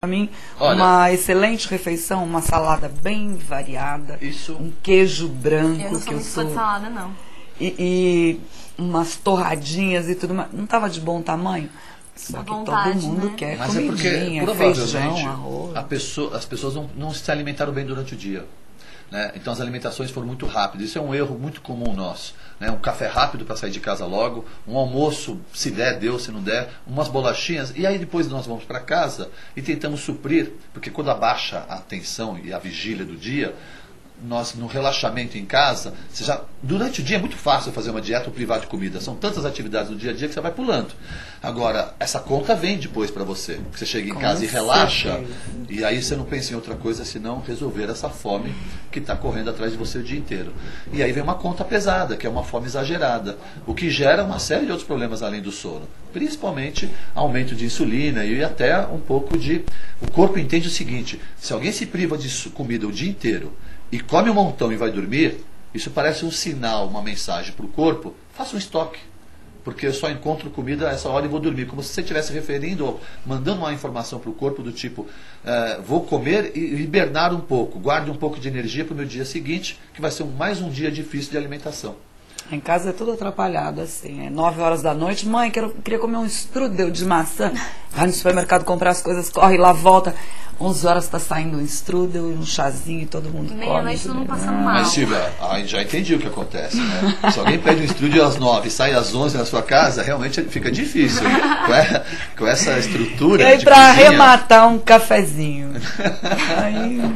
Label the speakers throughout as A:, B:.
A: Para mim,
B: Olha,
A: uma excelente refeição, uma salada bem variada,
B: isso.
A: um queijo branco,
C: Eu não sou
A: que eu
C: muito fã
A: sou,
C: de salada, não.
A: e umas torradinhas e tudo mais. Não estava de bom tamanho? Só
C: À
A: que
C: vontade,
A: todo mundo
C: né?
A: quer
B: Mas é porque
A: comidinha,
B: provavelmente
A: feijão, arroz.
B: as pessoas não se alimentaram bem durante o dia. Né? Então as alimentações foram muito rápidas. Isso é um erro muito comum nosso. Né? Um café rápido para sair de casa logo, um almoço, se der, deu, se não der, umas bolachinhas, e aí depois nós vamos para casa e tentamos suprir, porque quando abaixa a tensão e a vigília do dia, nós no relaxamento em casa, durante o dia é muito fácil fazer uma dieta ou privar de comida. São tantas atividades no dia a dia que você vai pulando. Agora, essa conta vem depois para você. Você chega em casa e relaxa, e aí você não pensa em outra coisa senão resolver essa fome que está correndo atrás de você o dia inteiro. E aí vem uma conta pesada, que é uma fome exagerada, o que gera uma série de outros problemas além do sono. Principalmente aumento de insulina e até um pouco de... O corpo entende o seguinte, se alguém se priva de comida o dia inteiro e come um montão e vai dormir, isso parece um sinal, uma mensagem para o corpo, faça um estoque, porque eu só encontro comida a essa hora e vou dormir, como se você estivesse referindo, ou mandando uma informação para o corpo do tipo, vou comer e hibernar um pouco, guarde um pouco de energia para o meu dia seguinte, que vai ser mais um dia difícil de alimentação.
A: Em casa é tudo atrapalhado, assim. É 9 horas da noite, mãe, queria comer um strudel de maçã. Vai no supermercado comprar as coisas, corre lá, volta. 11 horas está saindo um strudel e um chazinho e todo mundo come.
C: Meia-noite todo mundo passando mal.
B: Mas Silvia, já entendi o que acontece, né? Se alguém pede um strudel às 9 e sai às 11 na sua casa, realmente fica difícil. Com essa estrutura.
A: E aí,
B: de
A: para
B: cozinha,
A: arrematar um cafezinho.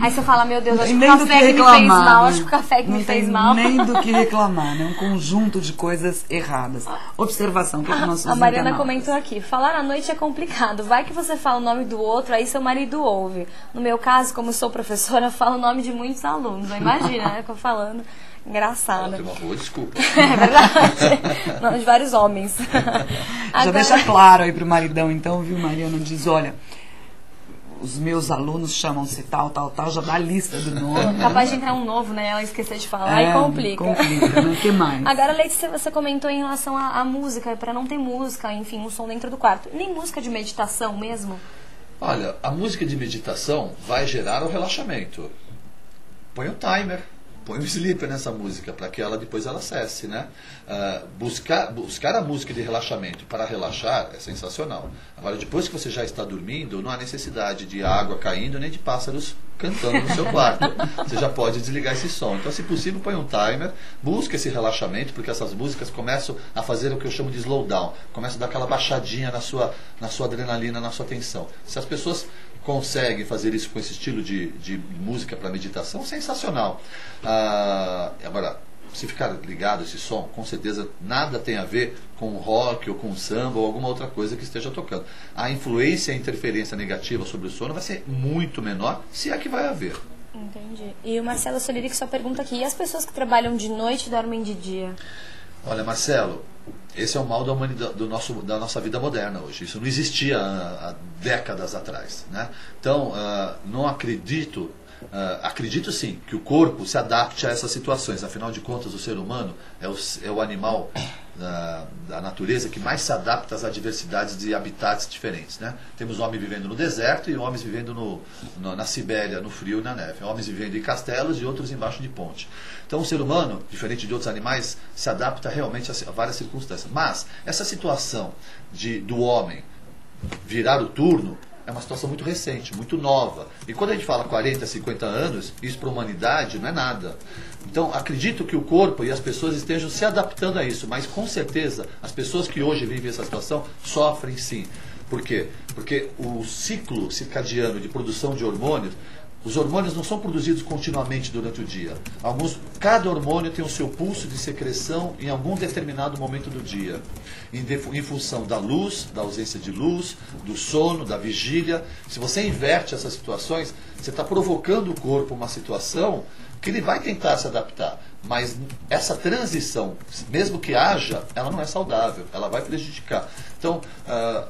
C: Aí você fala, meu Deus, acho que o
A: nem do
C: café que me fez
A: reclamar,
C: mal,
A: né?
C: acho que o café que
A: Não
C: me
A: tem
C: fez mal.
A: nem do que reclamar, né? Um conjunto de coisas erradas. Observação, o que nossos
C: A Mariana
A: internautas?
C: comentou aqui, falar à noite é complicado, vai que você fala o nome do outro, aí seu marido ouve. No meu caso, como sou professora, eu falo o nome de muitos alunos, imagina, né, que eu falando, engraçado.
B: Tem uma boa desculpa.
C: É verdade, não, de vários homens.
A: Já deixa claro aí pro maridão, então, viu, Mariana? Diz, olha, os meus alunos chamam-se tal, tal, tal, já dá a lista do nome.
C: Capaz de entrar um novo, né? Ela esquecer de falar e complica.
A: Complica, né? O que mais?
C: Agora, Letícia, você comentou em relação à música, para não ter música, enfim, um som dentro do quarto. Nem música de meditação mesmo?
B: Olha, a música de meditação vai gerar o relaxamento. Põe um timer, põe um sleeper nessa música, para que ela depois ela cesse, né? Buscar a música de relaxamento para relaxar é sensacional. Agora, depois que você já está dormindo, não há necessidade de água caindo, nem de pássaros cantando no seu quarto. Você já pode desligar esse som. Então, se possível, põe um timer, busca esse relaxamento, porque essas músicas começam a fazer o que eu chamo de slowdown. Começam a dar aquela baixadinha na sua adrenalina, na sua tensão. Se as pessoas conseguem fazer isso com esse estilo de música para meditação, sensacional. Agora, se ficar ligado esse som, com certeza nada tem a ver com rock ou com samba ou alguma outra coisa que esteja tocando. A influência e a interferência negativa sobre o sono vai ser muito menor, se é que vai haver.
C: Entendi. E o Marcelo Soliri que só pergunta aqui, e as pessoas que trabalham de noite e dormem de dia?
B: Olha, Marcelo, esse é o mal da humanidade, da nossa vida moderna hoje. Isso não existia há décadas atrás, né? Então, não acredito... acredito sim que o corpo se adapte a essas situações. Afinal de contas, o ser humano é o animal da natureza que mais se adapta às adversidades de habitats diferentes, né? Temos homens vivendo no deserto e homens vivendo na Sibéria, no frio e na neve. Homens vivendo em castelos e outros embaixo de ponte. Então o ser humano, diferente de outros animais, se adapta realmente a várias circunstâncias. Mas essa situação do homem virar o turno é uma situação muito recente, muito nova. E quando a gente fala 40, 50 anos, isso para a humanidade não é nada. Então, acredito que o corpo e as pessoas estejam se adaptando a isso, mas com certeza as pessoas que hoje vivem essa situação sofrem sim. Por quê? Porque o ciclo circadiano de produção de hormônios, os hormônios não são produzidos continuamente durante o dia. Cada hormônio tem o seu pulso de secreção em algum determinado momento do dia, em função da luz, da ausência de luz, do sono, da vigília. Se você inverte essas situações, você está provocando o corpo uma situação que ele vai tentar se adaptar. Mas essa transição, mesmo que haja, ela não é saudável, ela vai prejudicar. Então,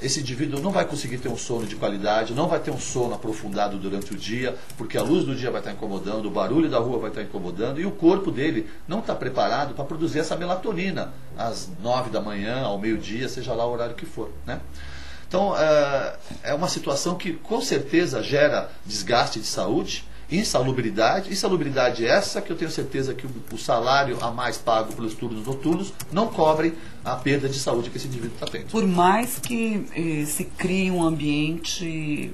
B: esse indivíduo não vai conseguir ter um sono de qualidade, não vai ter um sono aprofundado durante o dia, porque a luz do dia vai estar incomodando, o barulho da rua vai estar incomodando, e o corpo dele não está preparado para produzir essa melatonina às 9 da manhã, ao meio-dia, seja lá o horário que for, né? Então, é uma situação que com certeza gera desgaste de saúde, insalubridade essa que eu tenho certeza que o salário a mais pago pelos turnos noturnos não cobre a perda de saúde que esse indivíduo está tendo.
A: Por mais que se crie um ambiente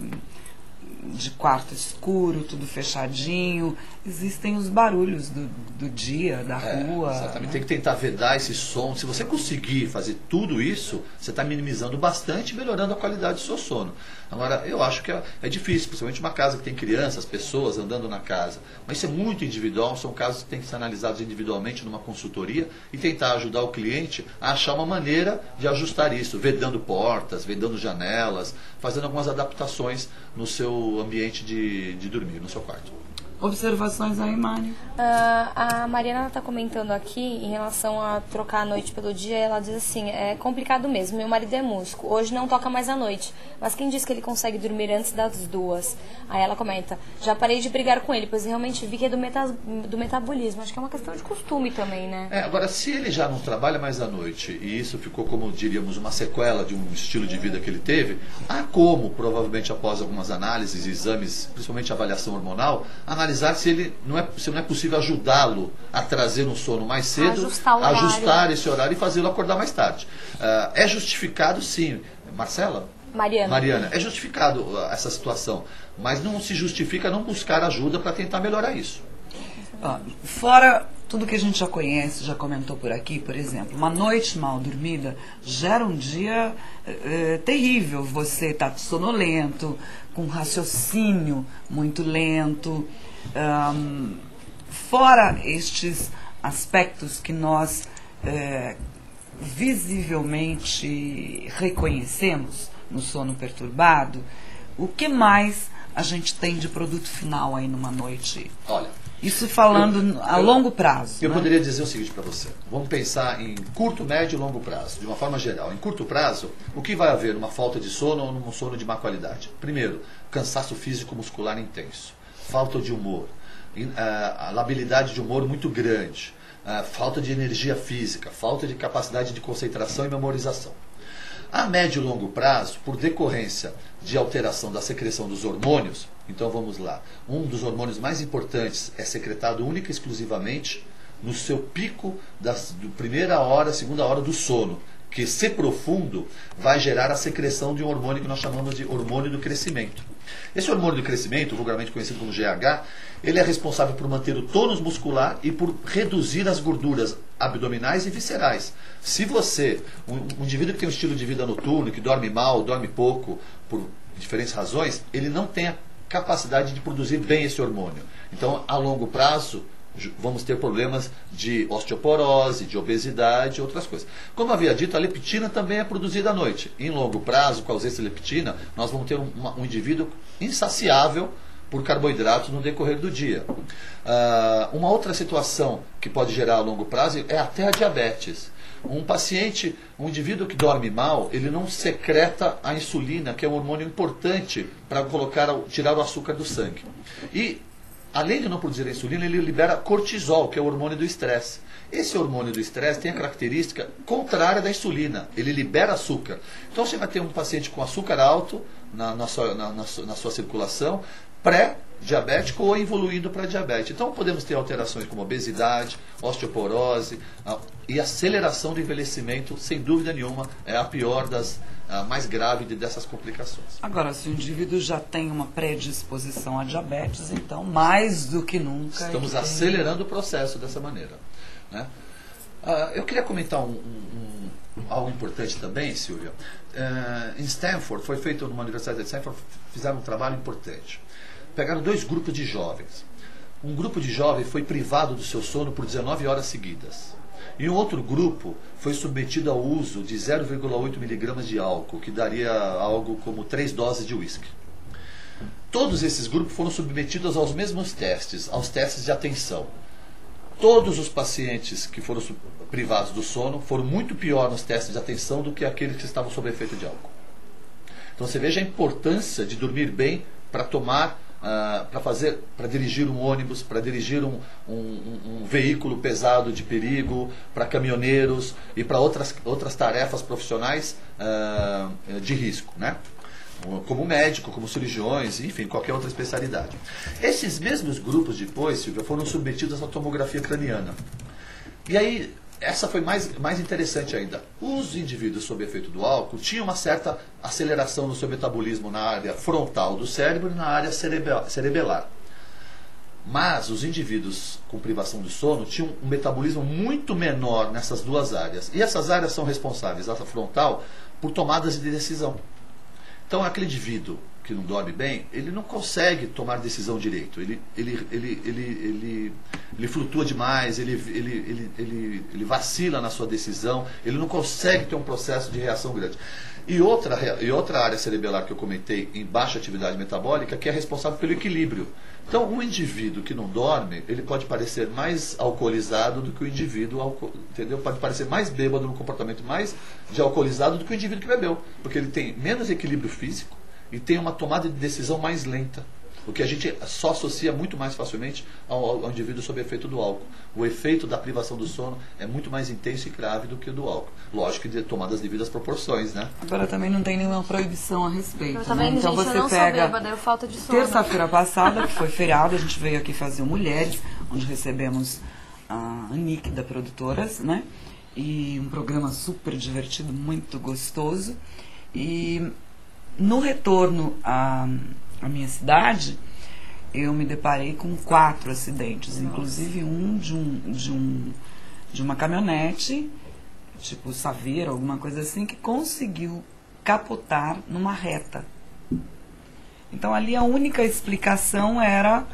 A: de quarto escuro, tudo fechadinho, existem os barulhos do dia, da rua.
B: Exatamente, tem que tentar vedar esse som. Se você conseguir fazer tudo isso, você está minimizando bastante e melhorando a qualidade do seu sono. Agora, eu acho que é difícil, principalmente uma casa que tem crianças, pessoas andando na casa. Mas isso é muito individual, são casos que têm que ser analisados individualmente numa consultoria e tentar ajudar o cliente a achar uma maneira de ajustar isso, vedando portas, vedando janelas, fazendo algumas adaptações no seu ambiente de dormir, no seu quarto.
A: Observações aí, Mário?
C: A Mariana está comentando aqui em relação a trocar a noite pelo dia. Ela diz assim, é complicado mesmo, meu marido é músico, hoje não toca mais à noite, mas quem diz que ele consegue dormir antes das 2? Aí ela comenta, já parei de brigar com ele, pois realmente vi que é do metabolismo. Acho que é uma questão de costume também, né?
B: Agora, se ele já não trabalha mais à noite, e isso ficou, como diríamos, uma sequela de um estilo de vida que ele teve, há como, provavelmente após algumas análises, exames, principalmente avaliação hormonal, analisar se não é possível ajudá-lo a trazer um sono mais cedo, ajustar esse horário e fazê-lo acordar mais tarde. É justificado, sim. Marcela? Mariana, é justificado essa situação, mas não se justifica não buscar ajuda para tentar melhorar isso.
A: Fora tudo que a gente já conhece, já comentou por aqui, por exemplo, uma noite mal dormida gera um dia terrível. Você está sonolento, com raciocínio muito lento. Fora estes aspectos que nós visivelmente reconhecemos no sono perturbado, o que mais a gente tem de produto final aí numa noite?
B: Olha,
A: isso falando a longo prazo.
B: Eu
A: né?
B: poderia dizer o seguinte para você. Vamos pensar em curto, médio e longo prazo, de uma forma geral. Em curto prazo, o que vai haver numa falta de sono ou num sono de má qualidade? Primeiro, cansaço físico muscular intenso, falta de humor, a labilidade de humor muito grande, falta de energia física, falta de capacidade de concentração e memorização. A médio e longo prazo, por decorrência de alteração da secreção dos hormônios, então vamos lá, um dos hormônios mais importantes é secretado única e exclusivamente no seu pico da primeira hora, segunda hora do sono, que, se profundo, vai gerar a secreção de um hormônio que nós chamamos de hormônio do crescimento. Esse hormônio do crescimento, vulgarmente conhecido como GH, ele é responsável por manter o tônus muscular e por reduzir as gorduras abdominais e viscerais. Se você, um indivíduo que tem um estilo de vida noturno, que dorme mal, dorme pouco, por diferentes razões, ele não tem a capacidade de produzir bem esse hormônio. Então, a longo prazo, vamos ter problemas de osteoporose, de obesidade e outras coisas. Como havia dito, a leptina também é produzida à noite. Em longo prazo, com a ausência de leptina, nós vamos ter um indivíduo insaciável por carboidratos no decorrer do dia. Uma outra situação que pode gerar a longo prazo é até a diabetes. Um indivíduo que dorme mal, ele não secreta a insulina, que é um hormônio importante para tirar o açúcar do sangue. E, além de não produzir a insulina, ele libera cortisol, que é o hormônio do estresse. Esse hormônio do estresse tem a característica contrária da insulina. Ele libera açúcar. Então você vai ter um paciente com açúcar alto na sua circulação, pré-diabético ou evoluindo para diabetes. Então podemos ter alterações como obesidade, osteoporose e aceleração do envelhecimento, sem dúvida nenhuma, é a pior a mais grave dessas complicações.
A: Agora, se o indivíduo já tem uma predisposição a diabetes, então, mais do que nunca...
B: Estamos acelerando o processo dessa maneira. Né? Eu queria comentar algo importante também, Silvia. Em Stanford, foi feito numa universidade de Stanford, fizeram um trabalho importante. Pegaram 2 grupos de jovens. Um grupo de jovens foi privado do seu sono por 19 horas seguidas. E um outro grupo foi submetido ao uso de 0,8 miligramas de álcool, que daria algo como 3 doses de uísque. Todos esses grupos foram submetidos aos mesmos testes, aos testes de atenção. Todos os pacientes que foram privados do sono foram muito pior nos testes de atenção do que aqueles que estavam sob efeito de álcool. Então você veja a importância de dormir bem para tomar para dirigir um ônibus, para dirigir um veículo pesado de perigo, para caminhoneiros e para outras tarefas profissionais de risco, né? Como médico, como cirurgiões, enfim, qualquer outra especialidade. Esses mesmos grupos depois, Silvia, foram submetidos à tomografia craniana. E aí, essa foi mais interessante ainda. Os indivíduos sob efeito do álcool tinham uma certa aceleração no seu metabolismo na área frontal do cérebro e na área cerebelar. Mas os indivíduos com privação do sono tinham um metabolismo muito menor nessas duas áreas. E essas áreas são responsáveis, a frontal, por tomadas de decisão. Então, aquele indivíduo que não dorme bem, ele não consegue tomar decisão direito. Ele flutua demais, ele vacila na sua decisão, ele não consegue ter um processo de reação grande. E outra área cerebelar que eu comentei, em baixa atividade metabólica, que é responsável pelo equilíbrio. Então, um indivíduo que não dorme, ele pode parecer mais alcoolizado do que o indivíduo, entendeu? Pode parecer mais bêbado, no comportamento mais de alcoolizado do que o indivíduo que bebeu, porque ele tem menos equilíbrio físico e tem uma tomada de decisão mais lenta, o que a gente só associa muito mais facilmente ao indivíduo sob efeito do álcool. O efeito da privação do sono é muito mais intenso e grave do que o do álcool. Lógico que tomado as devidas proporções, né?
A: Agora também não tem nenhuma proibição a respeito.
C: Eu também,
A: né? Então
C: gente,
A: você
C: eu não
A: pega
C: sou bêbada, eu falta de sono.
A: terça-feira passada, que foi feriado, a gente veio aqui fazer o Mulheres, onde recebemos a Nick da Produtoras, né? E um programa super divertido, muito gostoso. E no retorno à minha cidade, eu me deparei com 4 acidentes, inclusive um de uma caminhonete, tipo Saveiro, alguma coisa assim, que conseguiu capotar numa reta. Então ali a única explicação era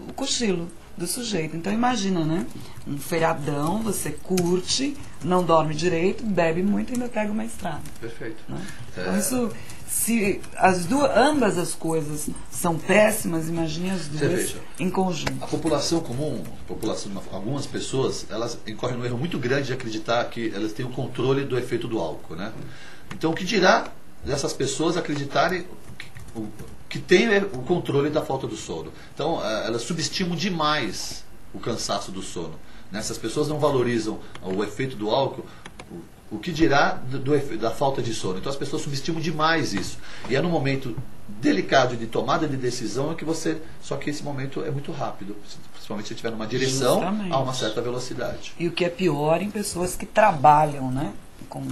A: o cochilo do sujeito. Então imagina, né? Um feriadão, você curte, não dorme direito, bebe muito e ainda pega uma estrada.
B: Perfeito.
A: Né? Então isso, se ambas as coisas são péssimas, imagine as duas em conjunto.
B: A população comum, algumas pessoas, elas incorrem no erro muito grande de acreditar que elas têm o controle do efeito do álcool, né? Então, o que dirá dessas pessoas acreditarem que tem o controle da falta do sono? Então, elas subestimam demais o cansaço do sono. Essas pessoas não valorizam o efeito do álcool. O que dirá da falta de sono? Então as pessoas subestimam demais isso. E é num momento delicado de tomada de decisão que você... Só que esse momento é muito rápido. Principalmente se estiver numa direção a uma certa velocidade.
A: E o que é pior em pessoas que trabalham, né? Com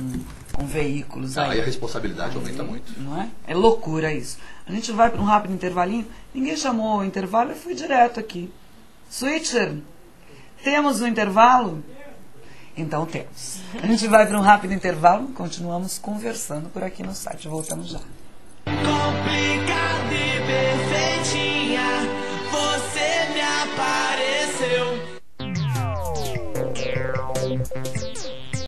A: veículos.
B: Aí a responsabilidade aumenta muito.
A: Não é? É loucura isso. A gente vai para um rápido intervalinho. Ninguém chamou o intervalo, eu fui direto aqui. Switcher, temos um intervalo? Então temos. A gente vai para um rápido intervalo, continuamos conversando por aqui no site. Voltamos já.
D: Complicada e perfeitinha, você me apareceu.